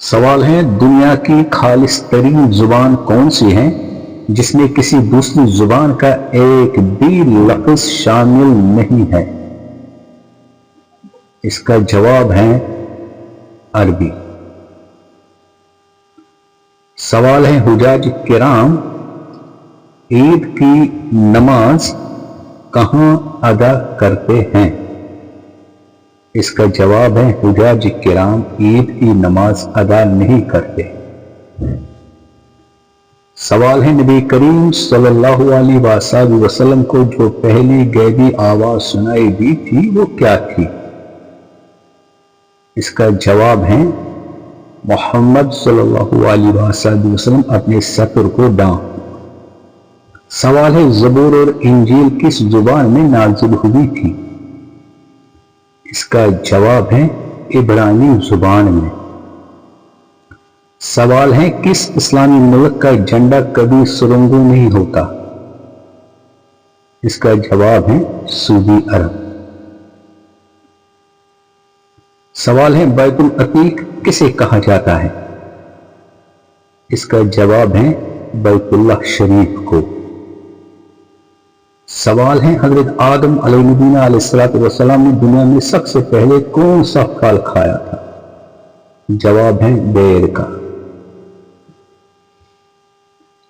سوال ہے دنیا کی خالص ترین زبان کون سی ہے جس میں کسی دوسری زبان کا ایک بھی لفظ شامل نہیں ہے؟ اس کا جواب ہے عربی۔ سوال ہے حجاج کرام عید کی نماز کہاں ادا کرتے ہیں؟ اس کا جواب ہے حجاج کرام عید کی نماز ادا نہیں کرتے۔ سوال ہے نبی کریم صلی اللہ علیہ وآلہ وسلم کو جو پہلی غیبی آواز سنائی دی تھی وہ کیا تھی؟ اس کا جواب ہے محمد صلی اللہ علیہ وآلہ وسلم اپنے سطر کو ڈانپ۔ سوال ہے زبور اور انجیل کس زبان میں نازل ہوئی تھی؟ اس کا جواب ہے عبرانی زبان میں۔ سوال ہے کس اسلامی ملک کا جھنڈا کبھی سرنگوں نہیں ہوتا؟ اس کا جواب ہے سعودی عرب۔ سوال ہے بیت العتیق کسے کہا جاتا ہے؟ اس کا جواب ہے بیت اللہ شریف کو۔ سوال ہے حضرت آدم علیہ نبینا علیہ السلام نے دنیا میں سب سے پہلے کون سا پھل کھایا تھا؟ جواب ہے بیر کا۔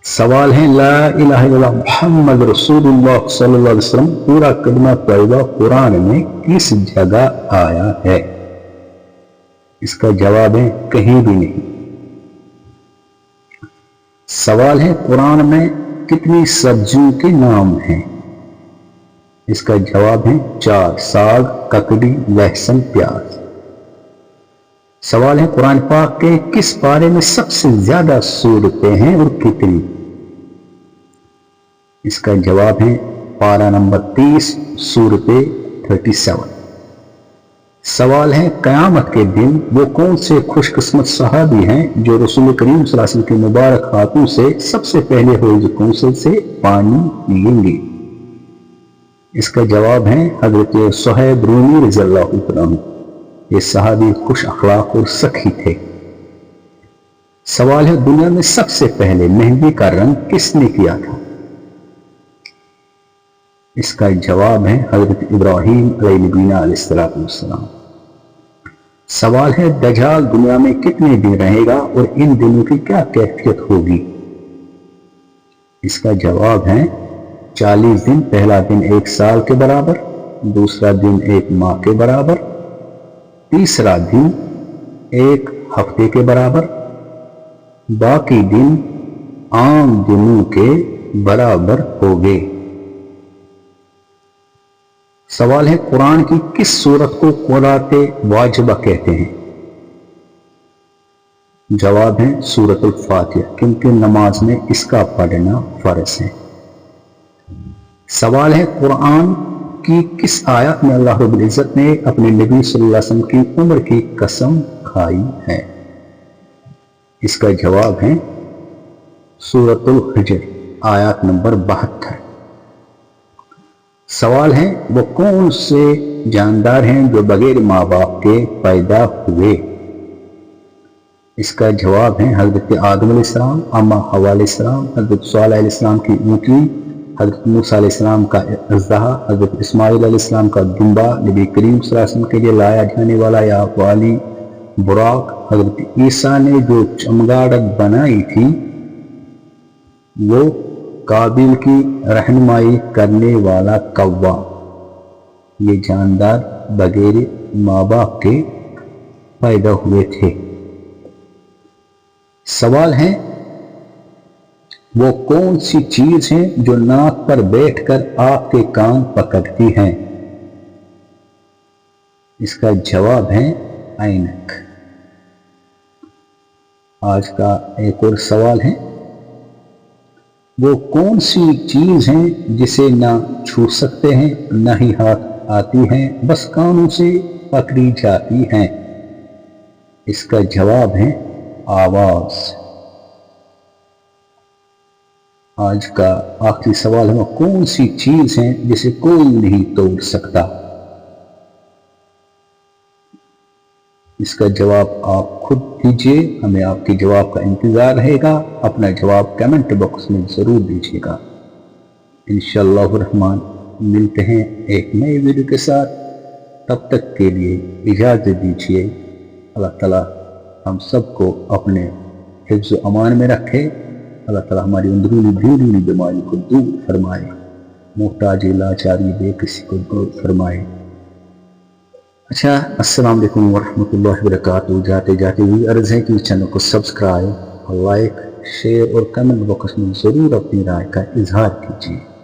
سوال ہے لا الہ الا اللہ محمد رسول اللہ صلی اللہ علیہ وسلم پورا کلمہ طیبہ قرآن میں کس جگہ آیا ہے؟ اس کا جواب ہے کہیں بھی نہیں۔ سوال ہے قرآن میں کتنی سبزیوں کے نام ہیں؟ اس کا جواب ہے 4: ساگ، ککڑی، لہسن، پیاز۔ سوال ہے قرآن پاک کے کس پارے میں سب سے زیادہ سورتیں ہیں اور کتنی؟ اس کا جواب ہے پارہ نمبر 30 سورت 37۔ سوال ہے قیامت کے دن وہ کون سے خوش قسمت صحابی ہیں جو رسول کریم صلی اللہ علیہ وسلم کے مبارک ہاتھوں سے سب سے پہلے حوض کوثر سے پانی پئیں گے؟ اس کا جواب ہے حضرت صہیب رومی رضی اللہ عنہ۔ یہ صحابی خوش اخلاق اور سخی تھے۔ سوال ہے دنیا میں سب سے پہلے مہندی کا رنگ کس نے کیا تھا؟ اس کا جواب ہے حضرت ابراہیم علیہ نبینا علیہ السلام۔ سوال ہے دجال دنیا میں کتنے دن رہے گا اور ان دنوں کی کیا کیفیت ہوگی؟ اس کا جواب ہے 40 دن۔ پہلا دن 1 سال کے برابر، دوسرا دن 1 ماہ کے برابر، تیسرا دن 1 ہفتے کے برابر، باقی دن عام دنوں کے برابر ہوگے۔ سوال ہے قرآن کی کس سورت کو قرات واجبہ کہتے ہیں؟ جواب ہے سورت الفاتحہ، کیونکہ نماز میں اس کا پڑھنا فرض ہے۔ سوال ہے قرآن کی کس آیت میں اللہ رب العزت نے اپنے نبی صلی اللہ علیہ وسلم کی عمر کی قسم کھائی ہے؟ اس کا جواب ہے سورت الحجر آیت نمبر 72۔ سوال ہے وہ کون سے جاندار ہیں جو بغیر ماں باپ کے پیدا ہوئے؟ اس کا جواب ہے حضرت آدم علیہ السلام، اماں حوا علیہ السلام، حضرت صالح علیہ السلام کی اونٹنی، حضرت موسیٰ علیہ السلام کا اژدہا، حضرت اسماعیل علیہ السلام کا دمبا، نبی کریم صلی اللہ علیہ وسلم کے لیے لایا جانے والا یا والی براق، حضرت عیسیٰ نے جو چمگادڑ بنائی تھی وہ قابل کی رہنمائی کرنے والا کوا۔ یہ جاندار بغیر ماں باپ کے پیدا ہوئے تھے۔ سوال ہے وہ کون سی چیز ہے جو ناک پر بیٹھ کر آپ کے کان پکڑتی ہیں؟ اس کا جواب ہے عینک۔ آج کا ایک اور سوال ہے وہ کون سی چیز ہیں جسے نہ چھو سکتے ہیں نہ ہی ہاتھ آتی ہیں، بس کانوں سے پکڑی جاتی ہیں؟ اس کا جواب ہے آواز۔ آج کا آخری سوال ہے وہ کون سی چیز ہے جسے کوئی نہیں توڑ سکتا؟ اس کا جواب آپ خود دیجیے، ہمیں آپ کے جواب کا انتظار رہے گا۔ اپنا جواب کمنٹ باکس میں ضرور دیجیے گا۔ انشاءاللہ الرحمن ملتے ہیں ایک نئے ویڈیو کے ساتھ، تب تک کے لیے اجازت دیجیے۔ اللہ تعالیٰ ہم سب کو اپنے حفظ و امان میں رکھے۔ اللہ تعالیٰ ہماری اندرونی بیرونی بیماری کو دور فرمائے، محتاجی لاچاری بے کسی کو دور فرمائے۔ اچھا، السلام علیکم ورحمۃ اللہ وبرکاتہ۔ جاتے جاتے ہوئی عرض ہے کہ اس چینل کو سبسکرائب، لائک، شیئر اور کمنٹ باکس میں ضرور اپنی رائے کا اظہار کیجیے۔